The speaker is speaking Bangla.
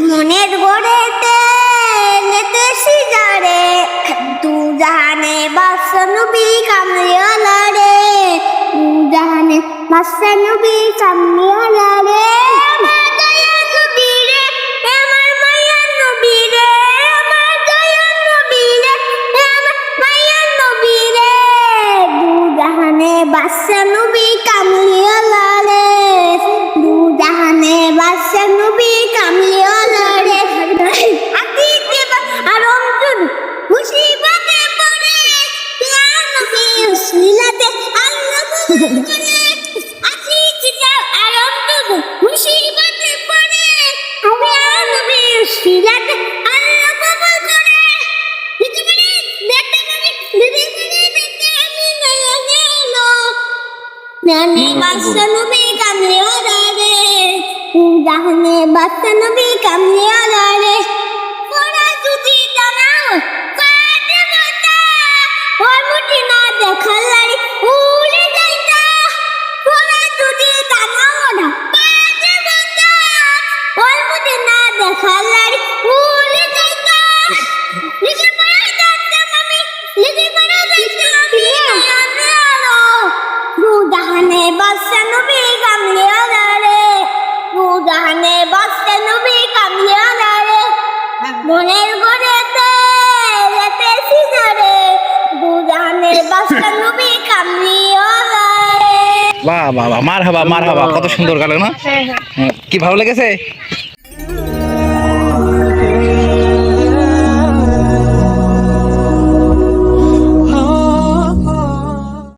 মনের গড়েতে লেতেছি যারে তু জাহানে বাসনবি কামলিওয়ালা রে তু জাহানে বাসনবি কামলিওয়ালা রে আমার দয়ার নবী রে আমার মায়ার নবী রে আমার দয়ার নবী রে আমার মায়ার নবী রে তু জাহানে বাসনবি কামলিওয়ালা রে তু জাহানে বাসনবি কামলিওয়ালা রে আতিতে আর অন্তর মুসিবতে পড়ে ইয়া নবী উসিলাতে আল্লাহ কবুল করে আতিতে আর অন্তর মুসিবতে পড়ে ইয়া নবী উসিলাতে আল্লাহ কবুল করে দেখতে আমি গেলো নানি বাসনবি কামলিওয়ালা রে জাহানে বাসনবি কামলিওয়ালা রে ওরা যদি জানাও কাটে বাতা ওই মুঠি না দেখার লাড়ি উড়ে যাইতা ওরা যদি জানাও না কাটে বাতা ওই মুঠি না দেখার লাড়ি উড়ে যাইতা লিখে পড়া যাচ্ছে আমি লিখে পড়া যাচ্ছে আমি আলো জাহানে বাসনবি কামলিওয়ালা রে জাহানে বাসনবি কামলিওয়ালা রে মনের গড়েতে লেতেছি যারে জাহানে বাসনবি কামলিওয়ালা রে। বাহ বাহ বাহ, মারহাবা মারহাবা, কত সুন্দর গান না? কি ভালো লেগেছে?